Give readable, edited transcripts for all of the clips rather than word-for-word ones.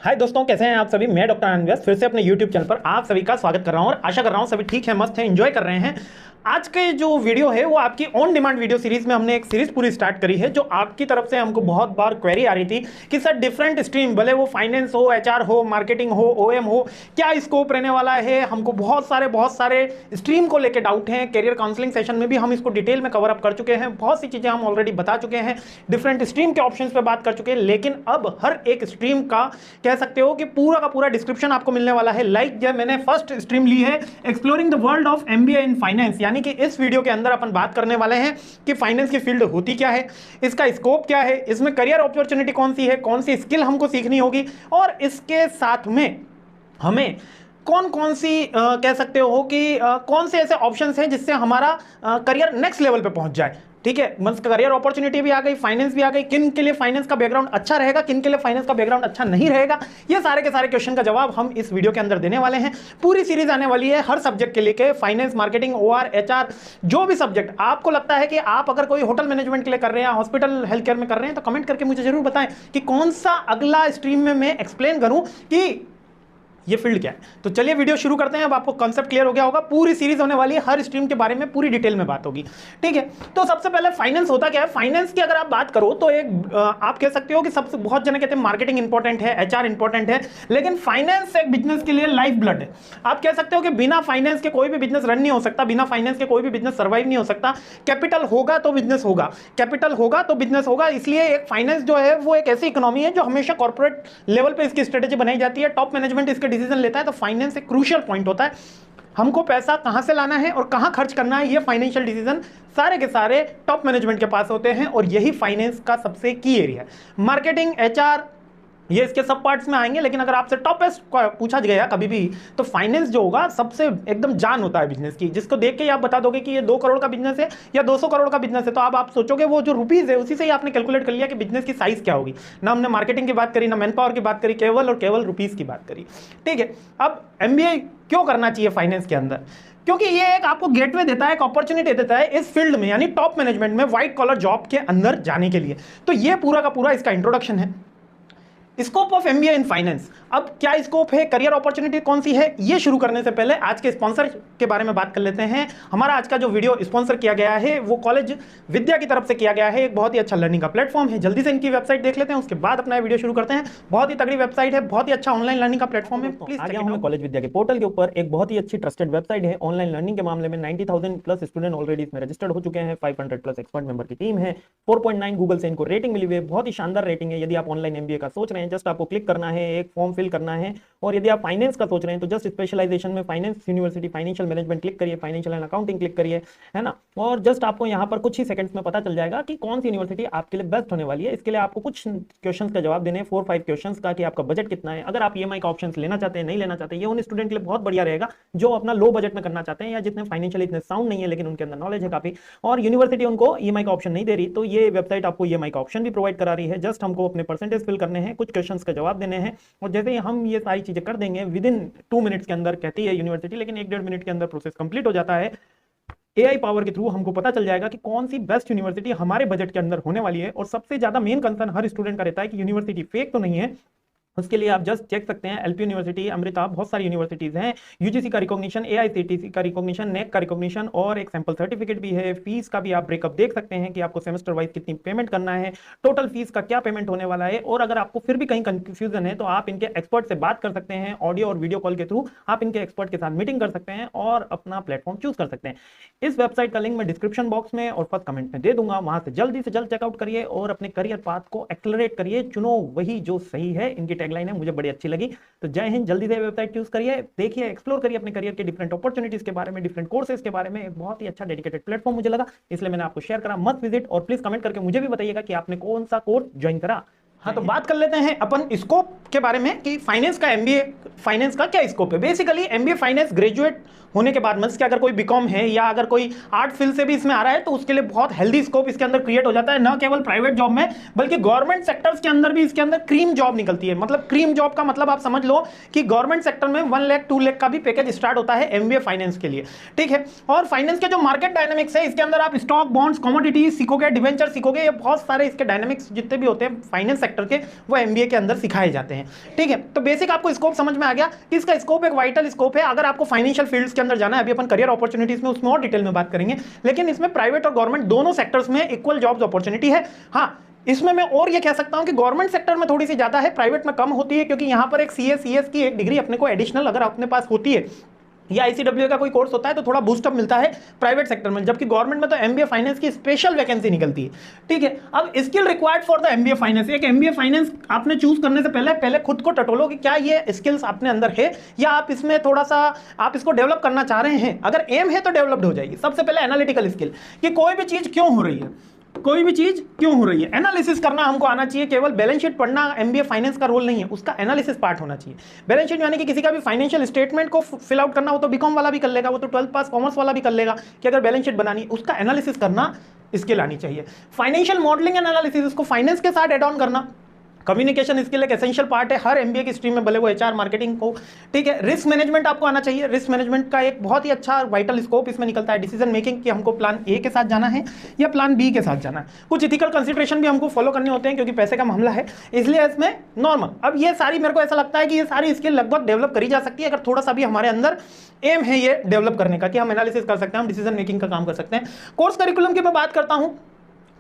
हाय दोस्तों, कैसे हैं आप सभी। मैं डॉक्टर आनंद व्यास फिर से अपने YouTube चैनल पर आप सभी का स्वागत कर रहा हूं और आशा कर रहा हूं सभी ठीक है, मस्त है, एंजॉय कर रहे हैं। आज के जो वीडियो है वो आपकी ऑन डिमांड वीडियो सीरीज में हमने एक सीरीज पूरी स्टार्ट करी है, जो आपकी तरफ से हमको बहुत बार क्वेरी आ रही थी कि सर डिफरेंट स्ट्रीम, भले वो फाइनेंस हो, HR हो, मार्केटिंग हो, OM हो, क्या स्कोप रहने वाला है। हमको बहुत सारे स्ट्रीम को लेकर डाउट हैं। करियर काउंसलिंग सेशन में भी हम इसको डिटेल में कवर अप कर चुके हैं, बहुत सी चीजें हम ऑलरेडी बता चुके हैं, डिफरेंट स्ट्रीम के ऑप्शंस पे बात कर चुके हैं। लेकिन अब हर एक स्ट्रीम का कह सकते हो कि पूरा का पूरा डिस्क्रिप्शन आपको मिलने वाला है। लाइक जब मैंने फर्स्ट स्ट्रीम ली है exploring the world of MBA in finance, यानी कि इस वीडियो के अंदर अपन बात करने वाले हैं कि फाइनेंस की फील्ड होती क्या है, इसका स्कोप क्या है, इसमें करियर अपॉर्चुनिटी कौन सी है, कौन सी स्किल हमको सीखनी होगी, और इसके साथ में हमें कौन कौन सी कह सकते हो कि कौन से ऐसे ऑप्शंस हैं जिससे हमारा करियर नेक्स्ट लेवल पे पहुंच जाए। ठीक है, मतलब करियर अपॉर्चुनिटी भी आ गई, फाइनेंस भी आ गई, किन के लिए फाइनेंस का बैकग्राउंड अच्छा रहेगा, किन के लिए फाइनेंस का बैकग्राउंड अच्छा नहीं रहेगा, ये सारे के सारे क्वेश्चन का जवाब हम इस वीडियो के अंदर देने वाले हैं। पूरी सीरीज आने वाली है हर सब्जेक्ट के लिए, फाइनेंस, मार्केटिंग, OR, HR, जो भी सब्जेक्ट आपको लगता है कि आप अगर कोई होटल मैनेजमेंट के लिए कर रहे हैं, हॉस्पिटल हेल्थ केयर में कर रहे हैं, तो कमेंट करके मुझे जरूर बताएं कि कौन सा अगला स्ट्रीम में मैं एक्सप्लेन करूं कि ये फील्ड क्या है। तो चलिए वीडियो शुरू करते हैं। अब आपको कॉन्सेप्ट क्लियर हो गया होगा। पूरी सीरीज होने वाली है, हर स्ट्रीम के बारे में पूरी डिटेल में बात होगी। ठीक है, तो सबसे पहले फाइनेंस होता क्या है। फाइनेंस की अगर आप बात करो तो एक आप कह सकते हो कि सबसे बहुत जने कहते हैं मार्केटिंग इंपॉर्टेंट है, HR इंपॉर्टेंट है, लेकिन फाइनेंस एक बिजनेस के लिए लाइफ ब्लड है। आप कह सकते हो कि बिना फाइनेंस के कोई भी बिजनेस रन नहीं हो सकता, बिना फाइनेंस के कोई भी बिजनेस सर्वाइव नहीं हो सकता। कैपिटल होगा तो बिजनेस होगा, कैपिटल होगा तो बिजनेस होगा। इसलिए एक फाइनेंस जो है वो एक ऐसी इकोनॉमी है जो हमेशा कॉर्पोरेट लेवल पे इसकी स्ट्रेटेजी बनाई जाती है, टॉप मैनेजमेंट इसके डिसीजन लेता है। तो फाइनेंस एक क्रूशियल पॉइंट होता है। हमको पैसा कहां से लाना है और कहां खर्च करना है, ये फाइनेंशियल डिसीजन सारे के सारे टॉप मैनेजमेंट के पास होते हैं, और यही फाइनेंस का सबसे की एरिया है। मार्केटिंग, HR ये इसके सब पार्ट्स में आएंगे, लेकिन अगर आपसे टॉपेस्ट पूछा गया कभी भी तो फाइनेंस जो होगा सबसे एकदम जान होता है बिजनेस की, जिसको देख के आप बता दोगे कि ये 2 करोड़ का बिजनेस है या 200 करोड़ का बिजनेस है, तो अब आप सोचोगे वो जो रुपीज है उसी से ही आपने कैलकुलेट कर लिया कि बिजनेस की साइज क्या होगी। ना हमने मार्केटिंग की बात करी, ना मैन पावर की बात करी, केवल और केवल रुपीज की बात करी। ठीक है, अब MBA क्यों करना चाहिए फाइनेंस के अंदर, क्योंकि ये एक आपको गेटवे देता है, एक अपॉर्चुनिटी देता है इस फील्ड में, यानी टॉप मैनेजमेंट में व्हाइट कॉलर जॉब के अंदर जाने के लिए। तो ये पूरा का पूरा इसका इंट्रोडक्शन है। Scope of MBA in finance. अब क्या स्कोप है, करियर अपॉर्चुनिटी कौन सी है, ये शुरू करने से पहले आज के स्पॉन्सर के बारे में बात कर लेते हैं। हमारा आज का जो वीडियो स्पॉन्सर किया गया है वो कॉलेज विद्या की तरफ से किया गया है। एक बहुत ही अच्छा लर्निंग का प्लेटफॉर्म है। जल्दी से इनकी वेबसाइट देख लेते हैं, उसके बाद अपना वीडियो शुरू करते हैं। बहुत ही तगड़ी वेबसाइट है, बहुत ही अच्छा ऑनलाइन लर्निंग का प्लेटफॉर्म है। प्लीज आ गया हूं कॉलेज विद्या के पोर्टल के ऊपर। एक बहुत ही अच्छी ट्रस्टेड वेबसाइट है ऑनलाइन लर्निंग के मामले में। 90,000 प्लस स्टूडेंट ऑलरेडी इसमें रजिस्टर्ड हो चुके हैं। 500 प्लस एक्सपर्ट मेंबर की टीम है। 4.9 गूगल से इनको रेटिंग मिली हुई है, बहुत ही शानदार रेटिंग है। यदि आप ऑनलाइन MBA का सोच रहे हैं, जस्ट आपको क्लिक करना है, एक फॉर्म फिल करना है। और यदि आप फाइनेंस का सोच रहे हैं तो जस्ट स्पेशलाइजेशन में finance university financial management click करिए, फाइनेंशियल एंड अकाउंटिंग क्लिक करिए, है ना। और जस्ट आपको यहां पर कुछ ही सेकंड्स में पता चल जाएगा कि कौन सी यूनिवर्सिटी आपके लिए बेस्ट होने वाली है। इसके लिए आपको कुछ क्वेश्चंस का जवाब देने हैं, 4-5 क्वेश्चंस का, कि आपका बजट कितना है। अगर आप EMI का ऑप्शन लेना चाहते हैं, नहीं लेना चाहते, ये उन स्टूडेंट के लिए बहुत बढ़िया रहेगा जो अपना लो बजट में करना चाहते हैं, या जितने फाइनेंशियली इतने साउंड नहीं है लेकिन उनके अंदर नॉलेज है काफी, और यूनिवर्सिटी उनको EMI का ऑप्शन नहीं दे रही, तो ये वेबसाइट आपको EMI का ऑप्शन भी प्रोवाइड करा रही है। जस्ट हमको अपने परसेंटेज फिल करने हैं, कुछ क्वेश्चंस का जवाब देने हैं, और जैसे ही हम ये सारी चीजें कर देंगे विद इन 2 मिनट्स के अंदर, कहती है यूनिवर्सिटी, लेकिन 1-1.5 मिनट के अंदर प्रोसेस कंप्लीट हो जाता है। AI पावर के थ्रू हमको पता चल जाएगा कि कौन सी बेस्ट यूनिवर्सिटी हमारे बजट के अंदर होने वाली है। और सबसे ज्यादा मेन कंसर्न हर स्टूडेंट का रहता है कि यूनिवर्सिटी फेक तो नहीं है। उसके लिए आप जस्ट चेक सकते हैं, LP यूनिवर्सिटी, अमृता, बहुत सारी यूनिवर्सिटीज हैं। UGC का रिकॉग्निशन, AICTC का रिकॉग्निशन, NEC का रिकॉग्निशन, और एक सैंपल सर्टिफिकेट भी है। फीस का भी आप ब्रेकअप देख सकते हैं कि आपको सेमेस्टर वाइज कितनी पेमेंट करना है, टोटल फीस का क्या पेमेंट होने वाला है। और अगर आपको फिर भी कहीं कंफ्यूजन है तो आप इनके एक्सपर्ट से बात कर सकते हैं, ऑडियो और वीडियो कॉल के थ्रू आप इनके एक्सपर्ट के साथ मीटिंग कर सकते हैं और अपना प्लेटफॉर्म चूज कर सकते हैं। इस वेबसाइट का लिंक मैं डिस्क्रिप्शन बॉक्स में और फर्स्ट कमेंट में दे दूंगा, वहां से जल्दी चेकआउट करिए और अपने करियर पाथ को एक्सेलरेट करिए। चुनो वही जो सही है। इनकी टैगलाइन है, मुझे बड़ी अच्छी लगी। तो जय हिंद, जल्दी से वेबसाइट चूज करिए, देखिए, एक्सप्लोर करिए अपने करियर के डिफरेंट अपॉर्चुनिटीज के बारे में, डिफरेंट कोर्सेज के बारे में। एक बहुत ही अच्छा डेडिकेटेड प्लेटफॉर्म मुझे लगा, इसलिए मैंने आपको शेयर करा। मस्ट विजिट, और प्लीज कमेंट करके मुझे भी बताइएगा कि आपने कौन सा कोर्स ज्वाइन करा। हाँ, तो बात कर लेते हैं अपन स्कोप के बारे में कि फाइनेंस का MBA फाइनेंस का क्या स्कोप है। बेसिकली एमबीए फाइनेंस ग्रेजुएट होने के बाद मींस कि अगर कोई बीकॉम है या अगर कोई आर्ट फील्ड से भी इसमें आ रहा है तो उसके लिए बहुत हेल्दी स्कोप इसके अंदर क्रिएट हो जाता है, न केवल प्राइवेट जॉब में बल्कि गवर्नमेंट सेक्टर्स के अंदर भी इसके अंदर क्रीम जॉब निकलती है। मतलब क्रीम जॉब का मतलब आप समझ लो कि गवर्नमेंट सेक्टर में 1 लाख 2 लाख का भी पैकेज स्टार्ट होता है एमबीए फाइनेंस के लिए, ठीक है। और फाइनेंस के जो मार्केट डायनामिक्स है इसके अंदर आप स्टॉक, बॉन्ड्स, कमोडिटीज सीखोगे, डिवेंचर सीखोगे, ये बहुत सारे इसके डायनामिक्स जितने भी होते हैं फाइनेंस सेक्टर के वो एमबीए के अंदर सिखाए जाते हैं, ठीक है। तो बेसिक आपको स्कोप समझ में आ गया कि इसका स्कोप एक वाइटल स्कोप है। अगर आपको फाइनेंशियल फील्ड्स के अंदर जाना है, अभी अपन करियर अपॉर्चुनिटीज में उसमें और डिटेल में बात करेंगे, लेकिन इसमें प्राइवेट और गवर्नमेंट दोनों सेक्टर्स में इक्वल जॉब्स अपॉर्चुनिटी है। हाँ, इसमें मैं और ये कह सकता हूं कि गवर्नमेंट सेक्टर में थोड़ी सी ज्यादा है, प्राइवेट में कम होती है, क्योंकि यहां पर एक सीएस की एक डिग्री अपने को एडिशनल अगर अपने पास होती है या आईसीडब्ल्यू का कोई कोर्स होता है तो थोड़ा बूस्टअप मिलता है प्राइवेट सेक्टर में, जबकि गवर्नमेंट में तो एमबीए फाइनेंस की स्पेशल वैकेंसी निकलती है, ठीक है। अब skill required for the MBA finance, एक एमबीए फाइनेंस आपने चूज करने से पहले खुद को टटोलो कि क्या ये स्किल्स अपने अंदर है या आप इसमें थोड़ा सा आप इसको डेवलप करना चाह रहे हैं। अगर एम है तो डेवलप्ड हो जाएगी। सबसे पहले एनालिटिकल स्किल, कि कोई भी चीज क्यों हो रही है, कोई भी चीज क्यों हो रही है, एनालिसिस करना हमको आना चाहिए। केवल बैलेंस शीट पढ़ना एमबीए फाइनेंस का रोल नहीं है, उसका एनालिसिस पार्ट होना चाहिए। बैलेंस शीट यानी कि किसी का भी फाइनेंशियल स्टेटमेंट को फिल आउट करना हो तो बीकॉम वाला भी कर लेगा, वो तो 12th पास कॉमर्स वाला भी कर लेगा कि अगर बैलेंस शीट बनानी है उसका एनालिसिस करना स्किल आनी चाहिए। फाइनेंशियल मॉडलिंग एनालिसिस, इसको फाइनेंस के साथ एड ऑन करना। कम्युनिकेशन स्किल एक एसेंशियल पार्ट है हर एमबीए की स्ट्रीम में, भले वो एचआर मार्केटिंग हो, ठीक है। रिस्क मैनेजमेंट आपको आना चाहिए। रिस्क मैनेजमेंट का एक बहुत ही अच्छा वाइटल स्कोप इसमें निकलता है। डिसीजन मेकिंग कि हमको प्लान ए के साथ जाना है या प्लान बी के साथ जाना है। कुछ इथिकल कंसिडरेशन भी हमको फॉलो करने होते हैं क्योंकि पैसे का मामला है, इसलिए इसमें नॉर्मल। अब ये सारी मेरे को ऐसा लगता है कि ये सारी स्किल लगभग डेवलप करी जा सकती है अगर थोड़ा सा भी हमारे अंदर एम है ये डेवलप करने का, कि हम एनालिसिस कर सकते हैं, हम डिसीजन मेकिंग का काम कर सकते हैं। कोर्स करिकुलम की मैं बात करता हूं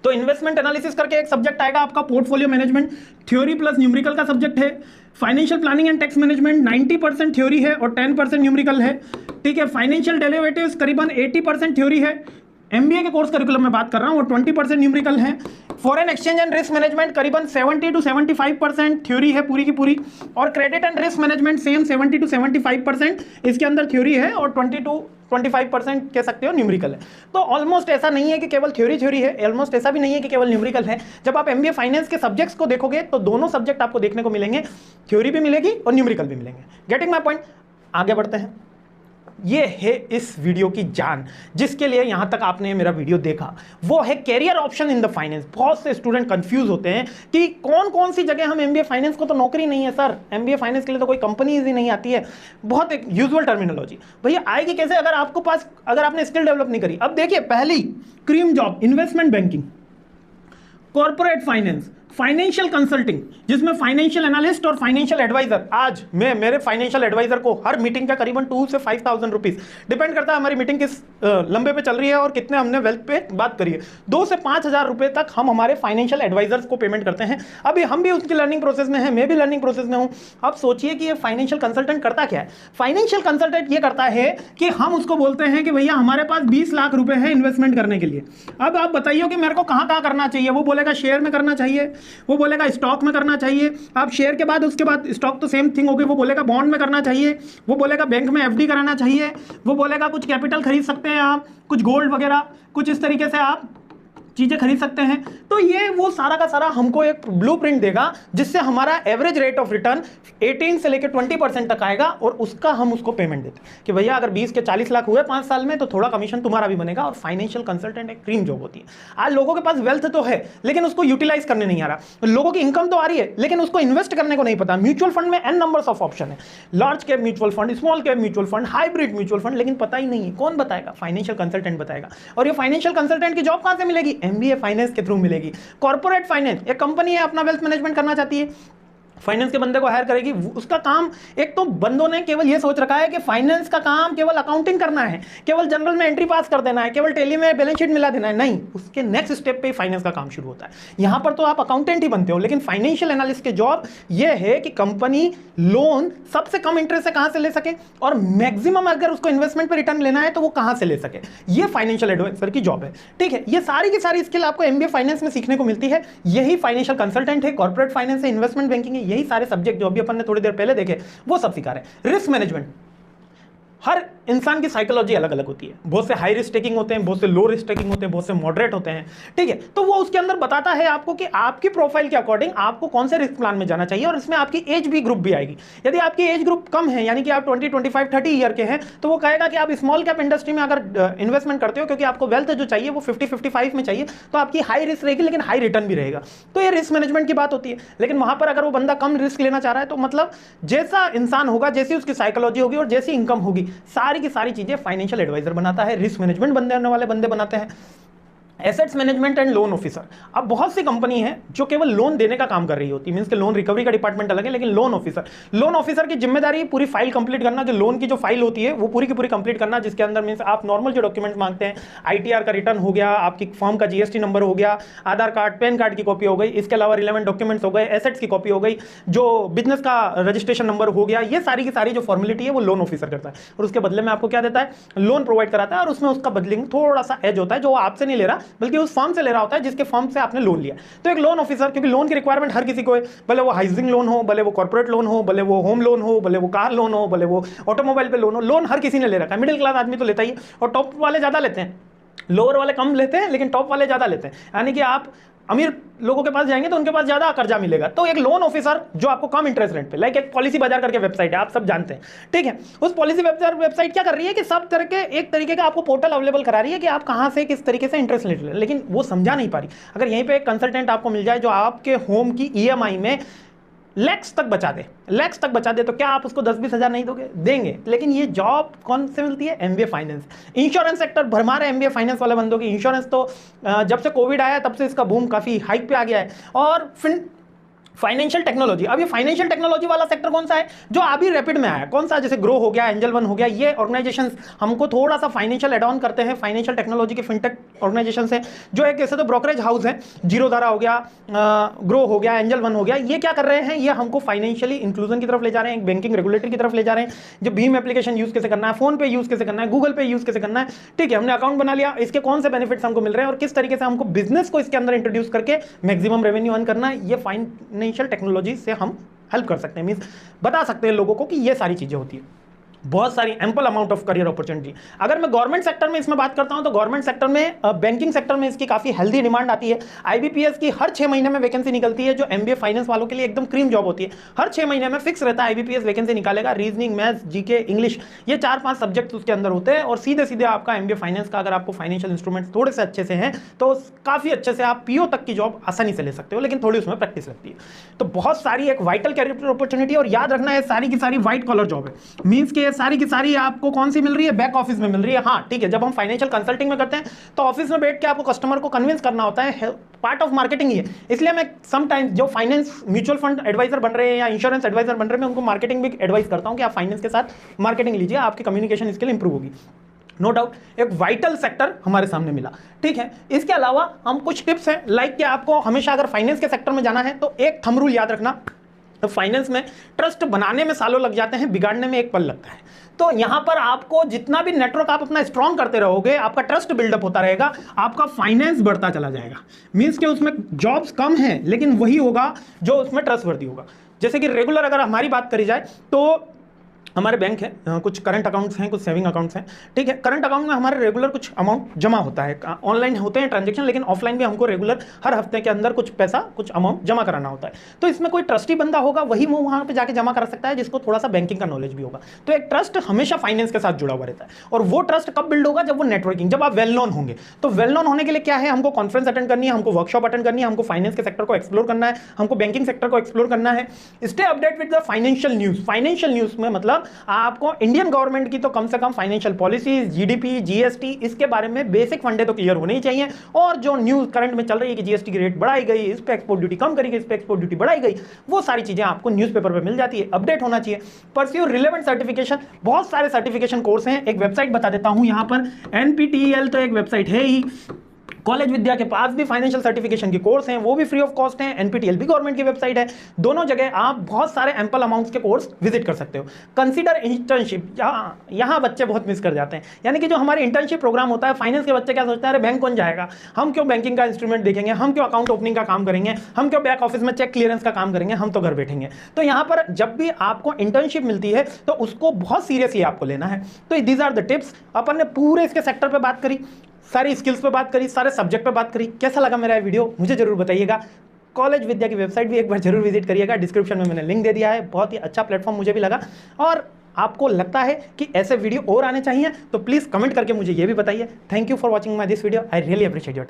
तो इन्वेस्टमेंट एनालिसिस करके एक सब्जेक्ट आएगा आपका, portfolio management, theory plus numerical का सब्जेक्ट है। Financial planning and tax management 90% theory है और 10% न्यूमेरिकल है, ठीक है। फाइनेंशियल डेरिवेटिव्स करीबन 80% थ्योरी है। एमबीए के कोर्स करिकुलम में बात कर रहा हूं, वो 20% न्यूमेरिकल है। Foreign exchange and risk management करीबन 70 to 75% थ्योरी है पूरी की पूरी, और credit and risk management same 70 to 75% इसके अंदर थ्योरी है और 20 to 25% कह सकते हो न्यूमेरिकल है। तो ऑलमोस्ट ऐसा नहीं है कि केवल थ्योरी है, ऑलमोस्ट ऐसा भी नहीं है कि केवल न्यूमेरिकल है। जब आप एमबीए फाइनेंस के सब्जेक्ट्स को देखोगे तो दोनों सब्जेक्ट आपको देखने को मिलेंगे, थ्योरी भी मिलेगी और न्यूमेरिकल भी मिलेंगे। Getting my point? आगे बढ़ते हैं। ये है इस वीडियो की जान, जिसके लिए यहां तक आपने मेरा वीडियो देखा, वो है career option in the finance. बहुत से स्टूडेंट कंफ्यूज होते हैं कि कौन कौन सी जगह हम एमबीए फाइनेंस को तो नौकरी नहीं है सर, एमबीए फाइनेंस के लिए तो कोई कंपनी ही नहीं आती है। बहुत एक यूजुअल टर्मिनोलॉजी, भैया आएगी कैसे अगर आपको पास, अगर आपने स्किल डेवलप नहीं करी। अब देखिए, पहली cream job investment banking, corporate finance, financial consulting जिसमें फाइनेंशियल एनालिस्ट और फाइनेंशियल एडवाइजर। आज मैं मेरे फाइनेंशियल एडवाइजर को हर मीटिंग का करीबन 2 से 5,000 रुपीज, डिपेंड करता है हमारी मीटिंग किस लंबे पे चल रही है और कितने हमने वेल्थ पे बात करी है, 2 से 5,000 रुपए तक हम हमारे फाइनेंशियल एडवाइजर्स को पेमेंट करते हैं। अभी हम भी उसकी लर्निंग प्रोसेस में है, मैं भी लर्निंग प्रोसेस में हूं। अब सोचिए कि ये फाइनेंशियल कंसल्टेंट करता क्या है। फाइनेंशियल कंसल्टेंट ये करता है कि हम उसको बोलते हैं कि भैया हमारे पास 20 लाख रुपए है इन्वेस्टमेंट करने के लिए। अब आप बताइए कि मेरे को कहां कहां करना चाहिए। वो बोलेगा शेयर में करना चाहिए, वो बोलेगा स्टॉक में करना चाहिए। आप शेयर के बाद उसके बाद स्टॉक तो सेम थिंग हो गई, वो बोलेगा बॉन्ड में करना चाहिए, वो बोलेगा बैंक में एफडी कराना चाहिए, वो बोलेगा कुछ कैपिटल खरीद सकते हैं आप, कुछ गोल्ड वगैरह, कुछ इस तरीके से आप चीजें खरीद सकते हैं। तो ये वो सारा का सारा हमको एक ब्लूप्रिंट देगा जिससे हमारा एवरेज रेट ऑफ रिटर्न 18 से लेकर 20% तक आएगा, और उसका हम उसको पेमेंट देते हैं कि भैया अगर 20 के 40 लाख हुए 5 साल में तो थोड़ा कमीशन तुम्हारा भी बनेगा। और फाइनेंशियल कंसल्टेंट एक ड्रीम जॉब होती है। आज लोगों के पास वेल्थ तो है लेकिन उसको यूटिलाइज करने नहीं आ रहा, लोगों की इनकम तो आ रही है लेकिन उसको इन्वेस्ट करने को नहीं पता। म्यूचुअल फंड में एन नंबर्स ऑफ ऑप्शन है, large cap mutual fund, small cap mutual fund, hybrid mutual fund, लेकिन पता ही नहीं है। कौन बताएगा? फाइनेंशियल कंसल्टेंट बताएगा। और ये फाइनेंशियल कंसल्टेंट की जॉब कहां से मिलेगी? एमबीए फाइनेंस के थ्रू मिलेगी। कॉर्पोरेट फाइनेंस, एक कंपनी है अपना वेल्थ मैनेजमेंट करना चाहती है, फाइनेंस के बंदे को हायर करेगी। उसका काम, एक तो बंदों ने केवल ये सोच रखा है कि फाइनेंस का काम केवल अकाउंटिंग करना है, केवल जनरल में एंट्री पास कर देना है, केवल टेली में बैलेंस शीट मिला देना है। नहीं, उसके नेक्स्ट स्टेप पे फाइनेंस का काम शुरू होता है। यहां पर तो आप अकाउंटेंट ही बनते हो, लेकिन फाइनेंशियल एनालिस्ट की जॉब ये है कि कंपनी लोन सबसे कम इंटरेस्ट से कहां से ले सके और मैक्सिमम अगर उसको इन्वेस्टमेंट पर रिटर्न लेना है तो वो कहां से ले सके। ये फाइनेंशियल एडवाइजर की जॉब है, ठीक है। ये सारी की सारी स्किल आपको एमबीए फाइनेंस में सीखने को मिलती है। यही फाइनेंशियल कंसल्टेंट है, कॉर्पोरेट फाइनेंस है, इन्वेस्टमेंट बैंकिंग है, यही सारे सब्जेक्ट जो अभी अपन ने थोड़ी देर पहले देखे वो सब सिखा रहे हैं। रिस्क मैनेजमेंट, हर इंसान की साइकोलॉजी अलग अलग होती है। बहुत से हाई रिस्क टेकिंग होते हैं, बहुत से लो रिस्क टेकिंग होते हैं, बहुत से मॉडरेट होते हैं, ठीक है। तो वो उसके अंदर बताता है आपको कि आपकी प्रोफाइल के अकॉर्डिंग आपको कौन से रिस्क प्लान में जाना चाहिए, और इसमें आपकी एज भी ग्रुप भी आएगी। यदि आपकी एज ग्रुप कम है, यानी कि आप 20, 25, 30 ईयर के हैं, तो वो कहेगा कि आप स्मॉल कैप इंडस्ट्री में अगर इन्वेस्टमेंट करते हो, क्योंकि आपको वेल्थ जो चाहिए वो 50, 55 में चाहिए, तो आपकी हाई रिस्क रहेगी लेकिन हाई रिटर्न भी रहेगा। तो ये रिस्क मैनेजमेंट की बात होती है। लेकिन वहां पर अगर वो बंदा कम रिस्क लेना चाह रहा है, तो मतलब जैसा इंसान होगा, जैसी उसकी साइकोलॉजी होगी और जैसी इनकम होगी, सारी की सारी चीजें फाइनेंशियल एडवाइजर बनाता है, रिस्क मैनेजमेंट बनने वाले बंदे बनाते हैं। Assets management and loan officer, अब बहुत सी कंपनी है जो केवल लोन देने का काम कर रही होती है, मींस के लोन रिकवरी का डिपार्टमेंट अलग है, लेकिन लोन ऑफिसर की जिम्मेदारी पूरी फाइल कंप्लीट करना, जो लोन की जो फाइल होती है वो पूरी की पूरी कंप्लीट करना, जिसके अंदर मींस आप नॉर्मल जो डॉक्यूमेंट मांगते हैं, आईटीआर का रिटर्न हो गया, आपकी फॉर्म का जीएसटी नंबर हो गया, आधार कार्ड पैन कार्ड की कॉपी हो गई, इसके अलावा रिलेवेंट डॉक्यूमेंट्स हो गए, एसेट्स की कॉपी हो गई, जो बिजनेस का रजिस्ट्रेशन नंबर हो गया, ये सारी की सारी जो फॉर्मेलिटी है वो लोन ऑफिसर करता है, और उसके बदले में आपको क्या देता है, लोन प्रोवाइड कराता है, और उसमें उसका बदलिंग थोड़ा सा एज होता है, जो आपसे नहीं ले रहा बल्कि उस फॉर्म से रहा होता है जिसके फर्म से आपने लोन लिया। तो एक लोन ऑफिसर, क्योंकि लोन की रिक्वायरमेंट हर किसी को है, भले वो हाउसिंग लोन हो, भले वो कॉर्पोरेट लोन हो, भले वो होम लोन हो, भले वो कार लोन हो, भले वो ऑटोमोबाइल पे लोन हो, लोन हर किसी ने ले रखा है। मिडिल क्लास आदमी तो लेता ही है, और टॉप वाले ज्यादा लेते हैं, लोअर वाले कम लेते हैं लेकिन टॉप वाले ज्यादा लेते हैं। यानी कि आप अमीर लोगों के पास जाएंगे तो उनके पास ज्यादा कर्जा मिलेगा। तो एक लोन ऑफिसर जो आपको कम इंटरेस्ट रेट पे, लाइक एक पॉलिसी बाजार करके वेबसाइट है, आप सब जानते हैं, ठीक है। उस पॉलिसी वेबसाइट क्या कर रही है कि सब तरह के एक तरीके का आपको पोर्टल अवेलेबल करा रही है कि आप कहां से किस तरीके से इंटरेस्ट ले लें, लेकिन वो समझा नहीं पा रही। अगर यहीं पे एक कंसल्टेंट आपको मिल जाए जो आपके होम की ईएमआई में लैक्स तक बचा दे, तो क्या आप उसको 10-20 हज़ार नहीं दोगे? देंगे। लेकिन ये जॉब कौन से मिलती है? एमबीए फाइनेंस, इंश्योरेंस सेक्टर भरमार है एमबीए फाइनेंस वाले बंदों की। इंश्योरेंस तो जब से कोविड आया तब से इसका बूम काफी हाइक पे आ गया है। और फिर फाइनेंशियल टेक्नोलॉजी, अब ये फाइनेंशियल टेक्नोलॉजी वाला सेक्टर कौन सा है जो अभी रैपिड में आया? कौन सा? जैसे ग्रो हो गया, एंजल वन हो गया, ये ऑर्गेनाइजेशंस हमको थोड़ा सा फाइनेंशियल एड ऑन करते हैं। Financial technology K fintech organisations हैं, जो एक ऐसे तो ब्रोकरेज हाउस है, जीरोधारा हो गया, ग्रो हो गया, एंजल वन हो गया, ये क्या कर रहे हैं? ये हमको फाइनेंशियली इंक्लूजन की तरफ ले जा रहे हैं, बैंकिंग रेगुलेटरी की तरफ ले जा रहे हैं। जो भीम एप्लीकेशन यूज कैसे करना है, फोन पे यूज कैसे करना है, गूगल पे यूज कैसे करना है, ठीक है, हमने अकाउंट बना लिया, इसके कौन से बेनिफिट्स हमको मिल रहे हैं और किस तरीके से हमको बिजनेस को इसके अंदर इंट्रोड्यूस करके मैक्सिमम रेवेन्यू अर्न करना है, ये फाइनेंशियल टेक्नोलॉजी से हम हेल्प कर सकते हैं, मींस बता सकते हैं लोगों को कि ये सारी चीजें होती है। बहुत सारी ample amount of career opportunity. अगर मैं गवर्नमेंट सेक्टर में इसमें बात करता हूं तो गवर्नमेंट सेक्टर में बैंकिंग सेक्टर में इसकी काफी हेल्दी डिमांड आती है। आईबीपीएस की हर 6 महीने में वैकेंसी निकलती है, जो एमबीए फाइनेंस वालों के लिए एकदम क्रीम जॉब होती है। हर 6 महीने में फिक्स रहता है आईबीपीएस वैकेंसी निकालेगा। रीजनिंग, मैथ्स, जीके, इंग्लिश, ये 4-5 सब्जेक्ट उसके अंदर होते हैं, और सीधे सीधे आपका एमबीए फाइनेंस का अगर आपको फाइनेंशियल इंस्ट्रूमेंट्स थोड़े से अच्छे से हैं तो काफी अच्छे से आप पीओ तक की जॉब आसानी से ले सकते हो, लेकिन थोड़ी उसमें प्रैक्टिस लगती है। तो बहुत सारी एक वाइटल कैरियर अपॉर्चुनिटी, और याद रखना है सारी की सारी व्हाइट कॉलर जॉब है, मींस के सारी की सारी आपको कौन सी मिल रही है? बैक ऑफिस में मिल रही है। हाँ ठीक है, जब हम फाइनेंशियल कंसल्टिंग में करते हैं तो ऑफिस में बैठ के आपको कस्टमर को कन्विंस करना होता है, पार्ट ऑफ मार्केटिंग ही है। इसलिए मैं समटाइम्स जो फाइनेंस म्यूचुअल फंड एडवाइजर बन रहे हैं या इंश्योरेंस एडवाइजर बन रहे हैं, मैं उनको मार्केटिंग भी एडवाइस करता हूं कि आप फाइनेंस के साथ मार्केटिंग लीजिए, आपकी कम्युनिकेशन स्किल इंप्रूव होगी। नो डाउट एक वाइटल सेक्टर हमारे सामने मिला, ठीक है। इसके अलावा हम कुछ टिप्स हैं, लाइक कि आपको हमेशा अगर फाइनेंस के सेक्टर में जाना है तो एक थंब रूल याद रखना, तो फाइनेंस में ट्रस्ट बनाने में सालों लग जाते हैं, बिगाड़ने में एक पल लगता है। तो यहां पर आपको जितना भी नेटवर्क आप अपना स्ट्रॉन्ग करते रहोगे, आपका ट्रस्ट बिल्डअप होता रहेगा, आपका फाइनेंस बढ़ता चला जाएगा। मींस के उसमें जॉब्स कम हैं लेकिन वही होगा जो उसमें ट्रस्ट वर्दी होगा। जैसे कि रेगुलर अगर हमारी बात करी जाए तो हमारे बैंक है, कुछ करंट अकाउंट्स हैं, कुछ सेविंग अकाउंट्स हैं, ठीक है। करंट अकाउंट में हमारे रेगुलर कुछ अमाउंट जमा होता है, ऑनलाइन होते हैं ट्रांजैक्शन, लेकिन ऑफलाइन भी हमको रेगुलर हर हफ्ते के अंदर कुछ पैसा, कुछ अमाउंट जमा कराना होता है। तो इसमें कोई ट्रस्टी बंदा होगा, वही वो वहां पे जाके जमा करा सकता है जिसको थोड़ा सा बैंकिंग का नॉलेज भी होगा। तो एक ट्रस्ट हमेशा फाइनेंस के साथ जुड़ा हुआ रहता है, और वो ट्रस्ट कब बिल्ड होगा? जब वो नेटवर्किंग, जब आप वेल नोन होंगे। तो वेल नोन होने के लिए क्या है? हमको कॉन्फ्रेंस अटेंड करनी है, हमको वर्कशॉप अटेंड करनी है, हमको फाइनेंस के सेक्टर को एक्सप्लोर करना है, हमको बैंकिंग सेक्टर को एक्सप्लोर करना है। Stay update with the financial news. Financial news में मतलब आपको इंडियन गवर्नमेंट की तो कम से कम फाइनेंशियल पॉलिसीज, जीडीपी, जीएसटी, इसके बारे में बेसिक फंडे तो क्लियर होने ही चाहिए। और जो न्यूज करंट में चल रही है कि जीएसटी की रेट बढ़ाई गई, इस पे एक्सपोर्ट ड्यूटी कम करी गई, इस पे एक्सपोर्ट ड्यूटी बढ़ाई गई, वो सारी चीजें आपको न्यूज़पेपर पे मिल जाती है। अपडेट होना चाहिए। परस्यू रिलेवेंट सर्टिफिकेशन, बहुत सारे सर्टिफिकेशन कोर्स हैं, एक वेबसाइट बता देता हूं यहां पर, एनपीटीईएल तो एक वेबसाइट है ही, कॉलेज विद्या के पास भी फाइनेंशियल सर्टिफिकेशन के कोर्स हैं, वो भी फ्री ऑफ कॉस्ट हैं। एनपीटीईएल भी गवर्नमेंट की वेबसाइट है। दोनों जगह आप बहुत सारे एम्पल अमाउंट्स के कोर्स विजिट कर सकते हो। कंसीडर इंटर्नशिप, यहाँ बच्चे बहुत मिस कर जाते हैं। यानी कि जो हमारे इंटर्नशिप प्रोग्राम होता है, फाइनेंस के बच्चे क्या सोचते हैं, अरे बैंक कौन जाएगा, हम क्यों बैंकिंग का इंस्ट्रूमेंट देखेंगे, हम क्यों अकाउंट ओपनिंग का काम करेंगे, हम क्यों बैक ऑफिस में चेक क्लियरेंस का काम करेंगे, हम तो घर बैठेंगे। तो यहाँ पर जब भी आपको इंटर्नशिप मिलती है तो उसको बहुत सीरियसली आपको लेना है। तो दीज आर द टिप्स। अपन ने पूरे इसके सेक्टर पे बात करी, सारी स्किल्स पे बात करी, सारे सब्जेक्ट पे बात करी। कैसा लगा मेरा वीडियो मुझे जरूर बताइएगा। कॉलेज विद्या की वेबसाइट भी एक बार जरूर विजिट करिएगा, डिस्क्रिप्शन में मैंने लिंक दे दिया है। बहुत ही अच्छा प्लेटफॉर्म मुझे भी लगा। और आपको लगता है कि ऐसे वीडियो और आने चाहिए तो प्लीज़ कमेंट करके मुझे ये भी बताइए। Thank you for watching my this video. I really appreciate your time.